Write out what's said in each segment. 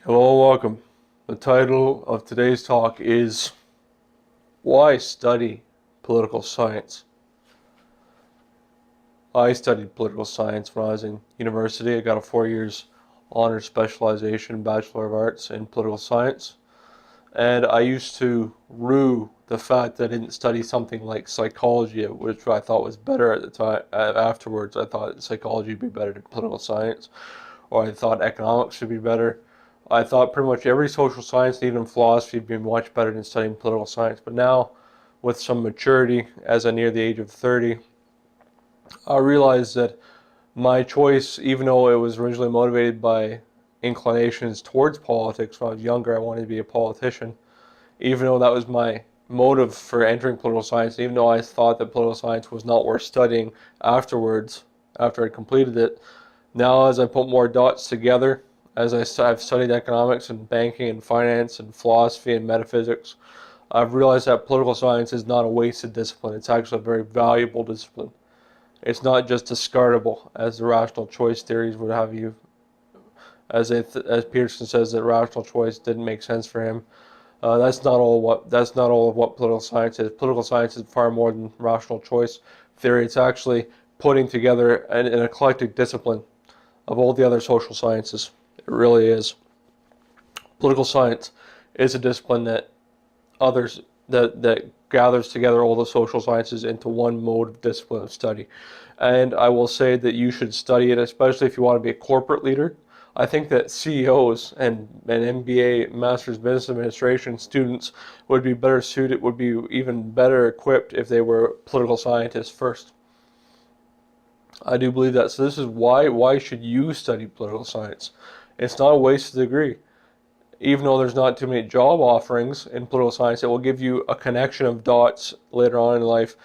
Hello, welcome. The title of today's talk is Why Study Political Science? I studied political science when I was in university. I got a 4 years honors specialization, Bachelor of Arts in political science. And I used to rue the fact that I didn't study something like psychology, which I thought was better at the time. Afterwards, I thought psychology would be better than political science, or I thought economics should be better. I thought pretty much every social science, even philosophy, would be much better than studying political science. But now, with some maturity, as I near the age of 30, I realized that my choice, even though it was originally motivated by inclinations towards politics when I was younger, I wanted to be a politician, even though that was my motive for entering political science, even though I thought that political science was not worth studying afterwards, after I completed it. Now, as I put more dots together, I've studied economics and banking and finance and philosophy and metaphysics, I've realized that political science is not a wasted discipline. It's actually a very valuable discipline. It's not just discardable, as the rational choice theories would have you, as Peterson says that rational choice didn't make sense for him. That's not all of what political science is. Political science is far more than rational choice theory. It's actually putting together an eclectic discipline of all the other social sciences. It really is. Political science is a discipline others that gathers together all the social sciences into one mode of discipline of study. And I will say that you should study it, especially if you want to be a corporate leader. I think that CEOs and MBA, Master's Business Administration students would be better suited, would be even better equipped if they were political scientists first. I do believe that. So this is why should you study political science? It's not a wasted degree. Even though there's not too many job offerings in political science, it will give you a connection of dots later on in life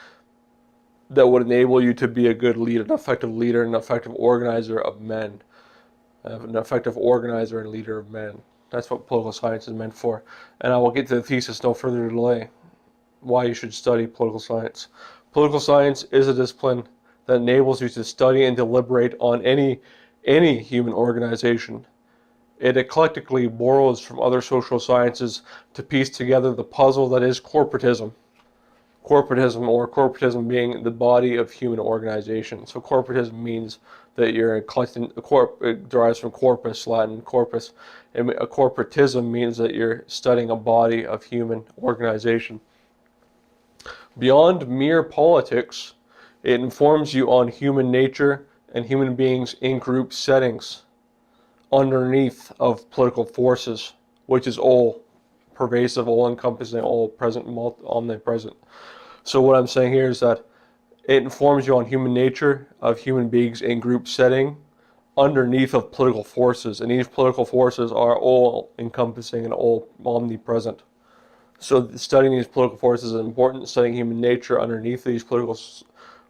that would enable you to be a good leader, an effective organizer of men, an effective organizer and leader of men. That's what political science is meant for. And I will get to the thesis no further delay. Why you should study political science. Political science is a discipline that enables you to study and deliberate on any human organization. It eclectically borrows from other social sciences to piece together the puzzle that is corporatism. Corporatism being the body of human organization. So corporatism means that you're collecting, it derives from corpus, Latin corpus. And a corporatism means that you're studying a body of human organization. Beyond mere politics, it informs you on human nature and human beings in group settings underneath of political forces, which is all pervasive, all encompassing, all present, omnipresent. So what I'm saying here is that it informs you on human nature of human beings in group setting underneath of political forces, and these political forces are all encompassing and all omnipresent. So studying these political forces is important. Studying human nature underneath these political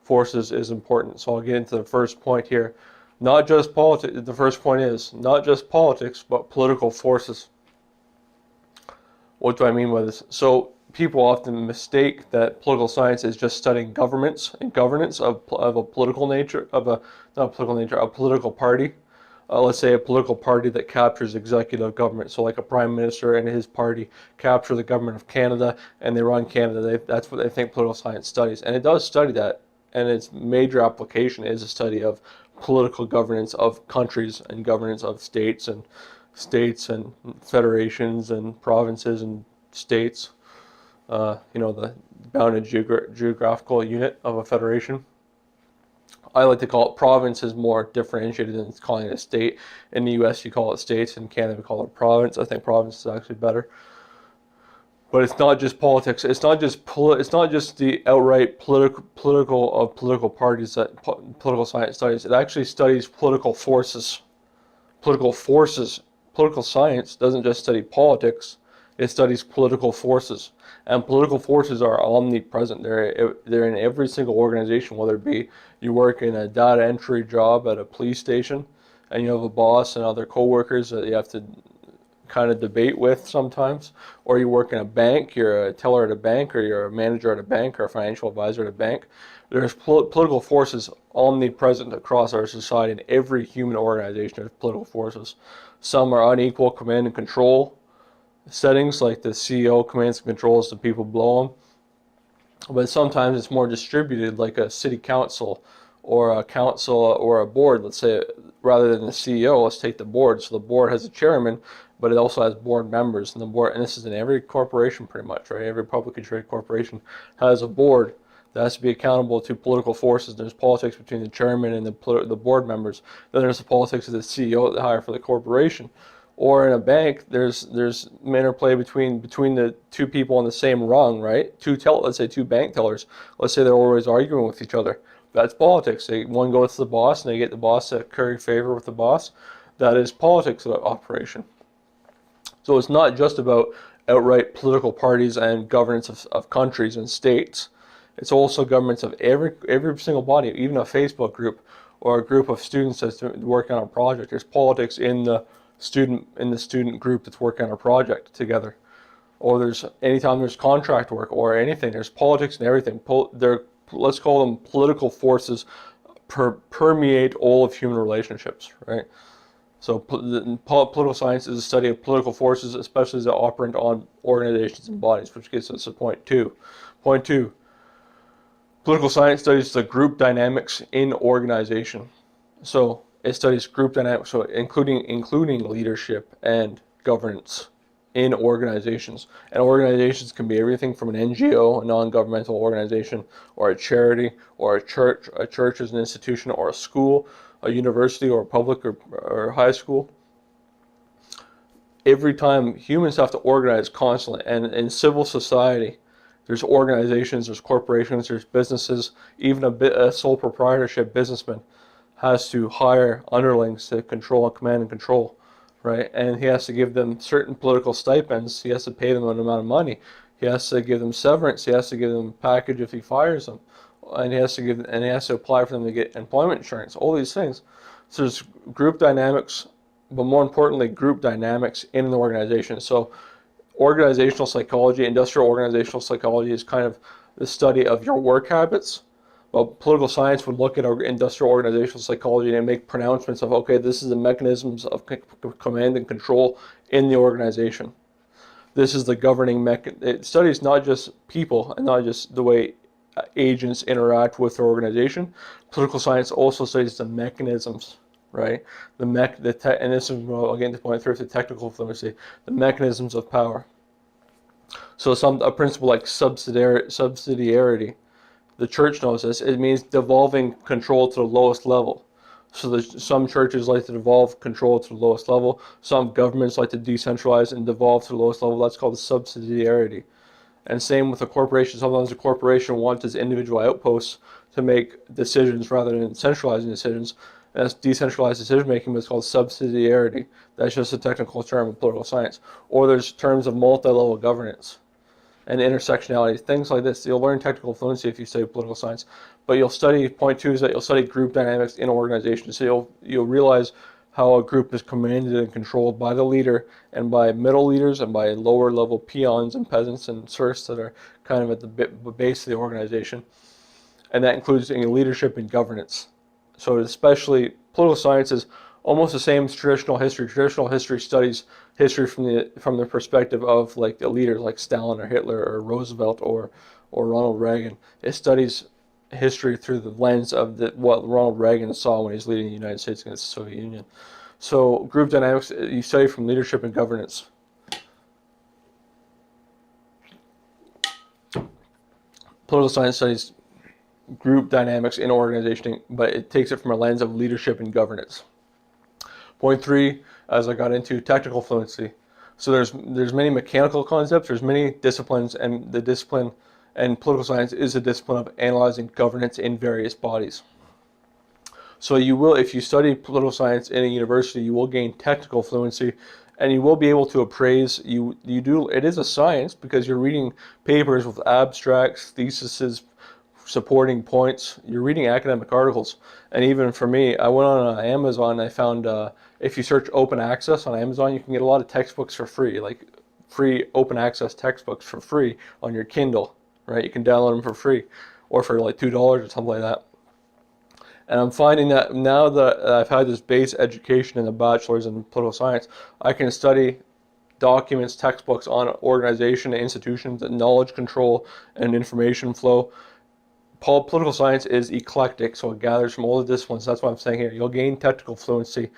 forces is important. So I'll get into the first point here. Not just politics. The first point is not just politics, but political forces. What do I mean by this? So people often mistake that political science is just studying governments and governance of a political nature, of a not political nature, a political party. Let's say a political party that captures executive government. So like a prime minister and his party capture the government of Canada and they run Canada. That's what they think political science studies. And it does study that. And its major application is a study of political governance of countries and governance of states and federations and provinces and states. The bounded geographical unit of a federation. I like to call it province is more differentiated than calling it a state. In the U.S., you call it states. In Canada, we call it province. I think province is actually better. But it's not just politics. It's not just the outright political parties that political science studies. It actually studies political forces. Political forces. Political science doesn't just study politics. It studies political forces, and political forces are omnipresent. They're in every single organization, whether it be you work in a data entry job at a police station, and you have a boss and other coworkers that you have to kind of debate with sometimes, or you work in a bank, you're a teller at a bank, or you're a manager at a bank, or a financial advisor at a bank. There's political forces omnipresent across our society. In every human organization, there's political forces. Some are unequal command and control settings, like the CEO commands and controls the people below him. But sometimes it's more distributed, like a city council or a council or a board. Let's say, rather than the CEO, let's take the board. So the board has a chairman, but it also has board members. And the board, and this is in every corporation pretty much, right? Every publicly traded corporation has a board that has to be accountable to political forces. There's politics between the chairman and the board members. Then there's the politics of the CEO that they hire for the corporation. Or in a bank, there's interplay between the two people on the same rung, right? Let's say two bank tellers. Let's say they're always arguing with each other. That's politics. One goes to the boss, and they get the boss to curry favor with the boss. That is politics of operation. So it's not just about outright political parties and governance of countries and states. It's also governments of every single body, even a Facebook group or a group of students that's working on a project. There's politics in the student group that's working on a project together. Or there's anytime there's contract work or anything, there's politics and everything. Let's call them political forces permeate all of human relationships, right? So political science is a study of political forces, especially as they operate on organizations and bodies, which gets us to point two. Point two, political science studies the group dynamics in organization. So it studies group dynamics, so including leadership and governance in organizations. And organizations can be everything from an NGO, a non-governmental organization, or a charity, or a church. A church is an institution, or a school, a university, or a public or high school. Every time humans have to organize constantly, and in civil society, there's organizations, there's corporations, there's businesses, even a sole proprietorship businessman has to hire underlings to control and command and control, right? And he has to give them certain political stipends. He has to pay them an amount of money. He has to give them severance. He has to give them a package if he fires them, and he has to apply for them to get employment insurance. All these things. So there's group dynamics, but more importantly, group dynamics in an organization. So organizational psychology, industrial organizational psychology, is kind of the study of your work habits. Well, political science would look at our industrial organizational psychology and make pronouncements of, okay, this is the mechanisms of command and control in the organization. This is the governing mechanism. It studies not just people and not just the way agents interact with their organization. Political science also studies the mechanisms, right? And this is, well, again, to point through the technical fluency, the mechanisms of power. So a principle like subsidiarity. The church knows this. It means devolving control to the lowest level. So some churches like to devolve control to the lowest level. Some governments like to decentralize and devolve to the lowest level. That's called subsidiarity. And same with a corporation. Sometimes a corporation wants its individual outposts to make decisions rather than centralizing decisions. And that's decentralized decision making, but it's called subsidiarity. That's just a technical term in political science. Or there's terms of multi-level governance and intersectionality, things like this. You'll learn technical fluency if you study political science, but you'll study, point two is that you'll study group dynamics in organizations. So you'll realize how a group is commanded and controlled by the leader and by middle leaders and by lower level peons and peasants and serfs that are kind of at the base of the organization. And that includes leadership and governance. So especially political science is almost the same as traditional history. Traditional history studies history from the perspective of like the leaders like Stalin or Hitler or Roosevelt or Ronald Reagan. It studies history through the lens of what Ronald Reagan saw when he was leading the United States against the Soviet Union. So group dynamics, you study from leadership and governance. Political science studies group dynamics in organization, but it takes it from a lens of leadership and governance. Point three, as I got into, technical fluency. So there's many mechanical concepts, there's many disciplines, and the discipline and political science is a discipline of analyzing governance in various bodies. So you will, if you study political science in a university, you will gain technical fluency, and you will be able to appraise. It is a science because you're reading papers with abstracts, theses, supporting points. You're reading academic articles. And even for me, I went on Amazon and I found if you search open access on Amazon, you can get a lot of textbooks for free, like free open access textbooks for free on your Kindle, right? You can download them for free or for like $2 or something like that. And I'm finding that now that I've had this base education in the bachelor's in political science, I can study documents, textbooks on organization and institutions, knowledge control, and information flow. Political science is eclectic, so it gathers from all the disciplines. That's what I'm saying here. You'll gain technical fluency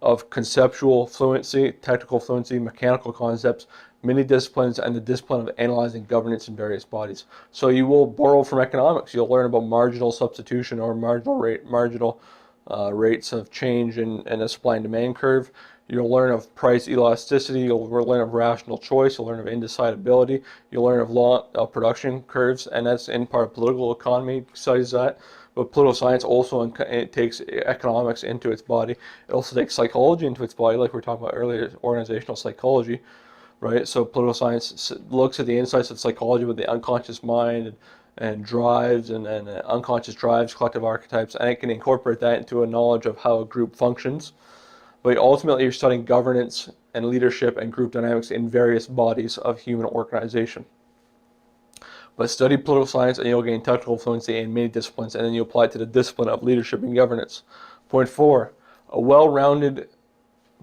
of conceptual fluency, technical fluency, mechanical concepts, many disciplines, and the discipline of analyzing governance in various bodies. So you will borrow from economics. You'll learn about marginal substitution or marginal rates of change in a supply and demand curve. You'll learn of price elasticity. You'll learn of rational choice. You'll learn of indecidability. You'll learn of law of production curves, and that's in part political economy studies that. But political science also it takes economics into its body. It also takes psychology into its body, like we were talking about earlier, organizational psychology, right? So political science looks at the insights of psychology with the unconscious mind and drives and unconscious drives, collective archetypes, and it can incorporate that into a knowledge of how a group functions. But ultimately, you're studying governance and leadership and group dynamics in various bodies of human organization. But study political science and you'll gain technical fluency in many disciplines, and then you apply it to the discipline of leadership and governance. Point 4, a well-rounded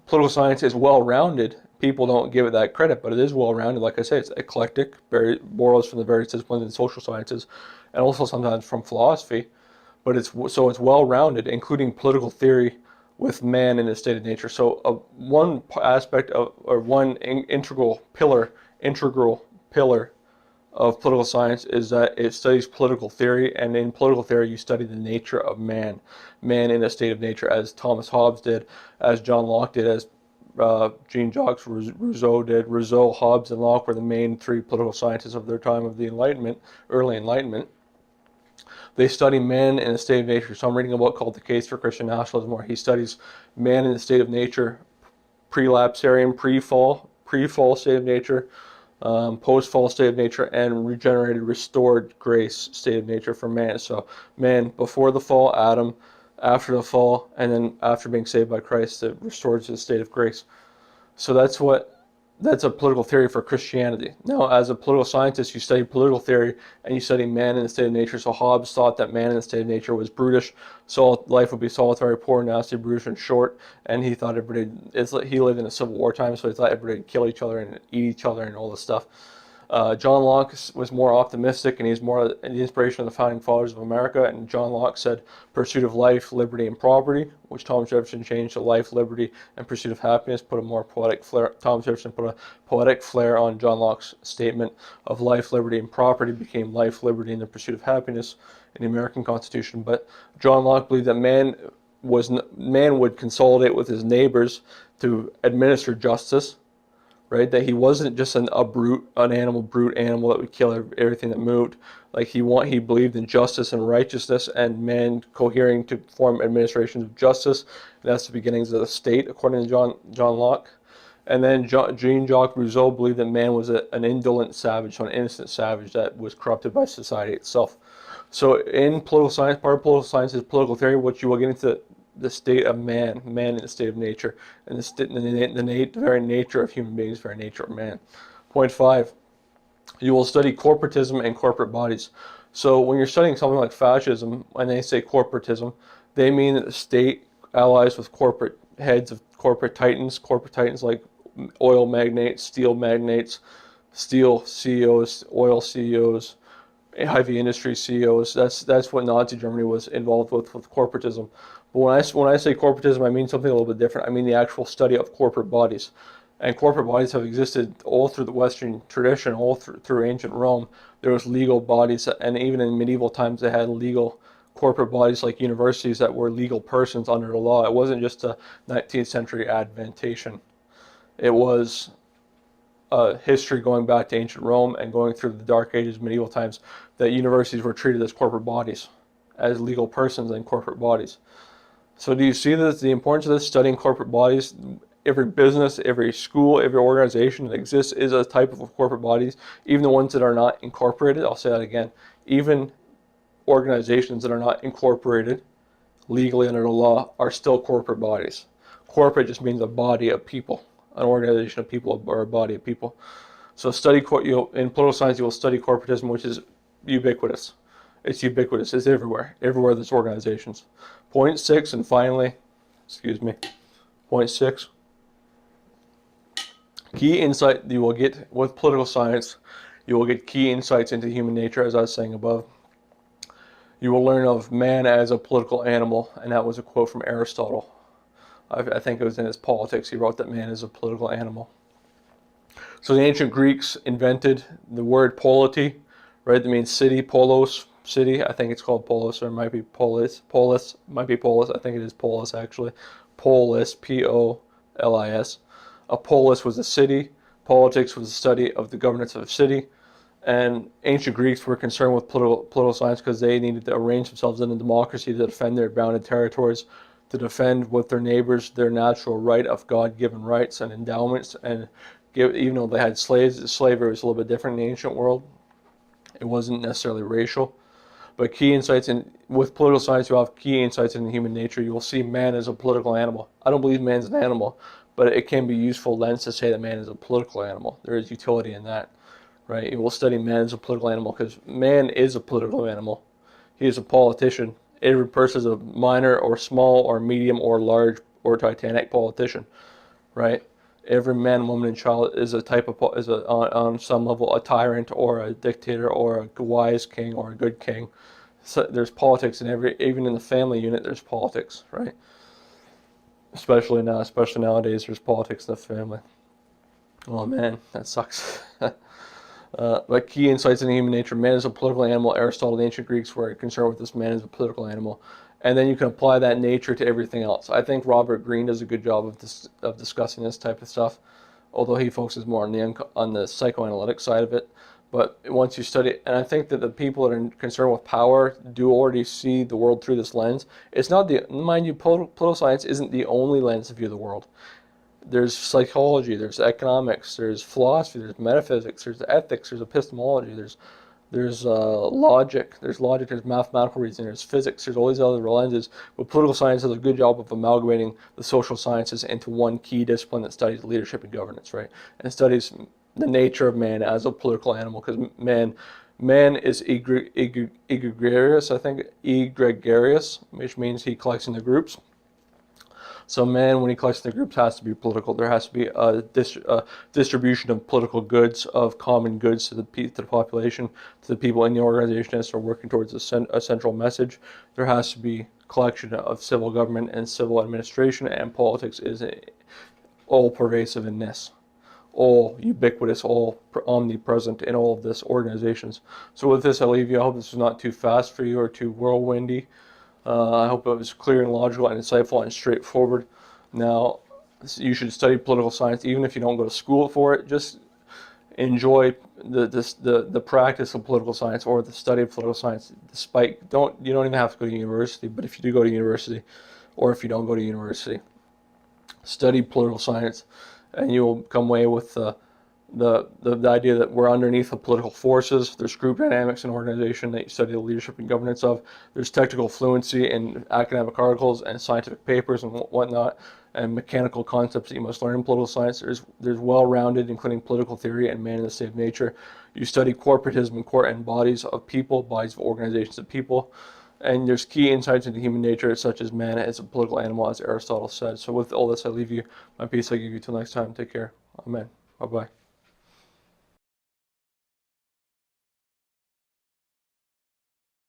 political science is well-rounded. People don't give it that credit, but it is well-rounded. Like I say, it's eclectic, borrows from the various disciplines in social sciences, and also sometimes from philosophy. But it's well-rounded, including political theory with man in a state of nature. So one aspect of, or one integral pillar of political science is that it studies political theory, and in political theory you study the nature of man in a state of nature, as Thomas Hobbes did, as John Locke did, as Jean-Jacques Rousseau did. Rousseau, Hobbes, and Locke were the main three political scientists of their time of the Enlightenment, early Enlightenment. They study man in a state of nature. So I'm reading a book called The Case for Christian Nationalism, where he studies man in a state of nature, prelapsarian, pre-fall state of nature, post-fall state of nature, and regenerated, restored grace state of nature for man. So man before the fall, Adam, after the fall, and then after being saved by Christ, it restores his state of grace. So that's a political theory for Christianity. Now, as a political scientist, you study political theory and you study man in the state of nature. So Hobbes thought that man in the state of nature was brutish, so life would be solitary, poor, nasty, brutish, and short. And he thought he lived in a Civil War time, so he thought everybody would kill each other and eat each other and all this stuff. John Locke was more optimistic, and he's more the inspiration of the founding fathers of America. And John Locke said, pursuit of life, liberty, and property, which Thomas Jefferson changed to life, liberty, and pursuit of happiness, put a more poetic flair. Thomas Jefferson put a poetic flair on John Locke's statement of life, liberty, and property, became life, liberty, and the pursuit of happiness in the American Constitution. But John Locke believed that man would consolidate with his neighbors to administer justice, right? That he wasn't just an animal that would kill everything that moved. Like he believed in justice and righteousness, and man cohering to form administrations of justice. And that's the beginnings of the state, according to John Locke. And then Jean-Jacques Rousseau believed that man was an indolent savage, so an innocent savage that was corrupted by society itself. So in political science, part of political science is political theory, which you will get into the state of man in the state of nature, and the very nature of human beings, very nature of man. Point 5, you will study corporatism and corporate bodies. So when you're studying something like fascism, when they say corporatism, they mean that the state allies with corporate heads of corporate titans like oil magnates, steel CEOs, oil CEOs, heavy industry CEOs. That's what Nazi Germany was involved with corporatism. But when I say corporatism, I mean something a little bit different. I mean the actual study of corporate bodies. And corporate bodies have existed all through the Western tradition, all through ancient Rome. There was legal bodies, and even in medieval times they had legal corporate bodies like universities that were legal persons under the law. It wasn't just a 19th century adventation. It was a history going back to ancient Rome and going through the Dark Ages, medieval times, that universities were treated as corporate bodies, as legal persons and corporate bodies. So do you see the importance of this, studying corporate bodies? Every business, every school, every organization that exists is a type of corporate bodies, even the ones that are not incorporated. I'll say that again. Even organizations that are not incorporated legally under the law are still corporate bodies. Corporate just means a body of people, an organization of people, or a body of people. So in political science, you will study corporatism, which is ubiquitous. It's ubiquitous. It's everywhere. Everywhere there's organizations. Point six, and finally, excuse me, point six, key insight you will get with political science, you will get key insights into human nature, as I was saying above. You will learn of man as a political animal, and that was a quote from Aristotle. I think it was in his Politics. He wrote that man is a political animal. So the ancient Greeks invented the word polity, right? That means city, polos, city. I think it's called polis, or it might be polis. Polis might be polis. I think it is polis actually. Polis, P-O-L-I-S. A polis was a city. Politics was the study of the governance of a city. And ancient Greeks were concerned with political science because they needed to arrange themselves in a democracy to defend their bounded territories, to defend with their neighbors their natural right of God-given rights and endowments. And even though they had slaves, slavery was a little bit different in the ancient world. It wasn't necessarily racial. But key insights with political science, you have key insights into human nature. You will see man as a political animal. I don't believe man's an animal, but it can be a useful lens to say that man is a political animal. There is utility in that, right? You will study man as a political animal because man is a political animal. He is a politician. Every person is a minor or small or medium or large or titanic politician, right? Every man, woman, and child is a type of on some level a tyrant or a dictator or a wise king or a good king. So there's politics in even in the family unit. There's politics, right? Especially nowadays, there's politics in the family. Oh man, that sucks. But key insights into human nature: man is a political animal. Aristotle, the ancient Greeks were concerned with this man as a political animal. And then you can apply that nature to everything else. I think Robert Greene does a good job of discussing this type of stuff, although he focuses more on the psychoanalytic side of it. But once you study it, and I think that the people that are concerned with power do already see the world through this lens. It's not mind you, political science isn't the only lens to view the world. There's psychology, there's economics, there's philosophy, there's metaphysics, there's ethics, there's epistemology, there's logic, there's mathematical reasoning, there's physics, there's all these other lenses. But political science does a good job of amalgamating the social sciences into one key discipline that studies leadership and governance, right? And studies the nature of man as a political animal, because man is egregious, I think, egregious, which means he collects into groups. So man, when he collects the groups, has to be political. There has to be a distribution of political goods, of common goods to the population, to the people in the organization as they're working towards a central message. There has to be collection of civil government and civil administration, and politics is all pervasive in this, all ubiquitous, all omnipresent in all of this organizations. So with this, I leave you. I hope this was not too fast for you or too whirlwindy. I hope it was clear and logical and insightful and straightforward. Now, you should study political science even if you don't go to school for it. Just enjoy the practice of political science or the study of political science. You don't even have to go to university, but if you do go to university, or if you don't go to university, study political science, and you will come away with the idea that we're underneath the political forces. There's group dynamics in organization that you study the leadership and governance of. There's technical fluency in academic articles and scientific papers and whatnot, and mechanical concepts that you must learn in political science. There's well-rounded, including political theory and man in the state of nature. You study corporatism and bodies of people, bodies of organizations of people. And there's key insights into human nature, such as man as a political animal, as Aristotle said. So with all this, I leave you. My peace I give you till next time. Take care. Amen. Bye-bye.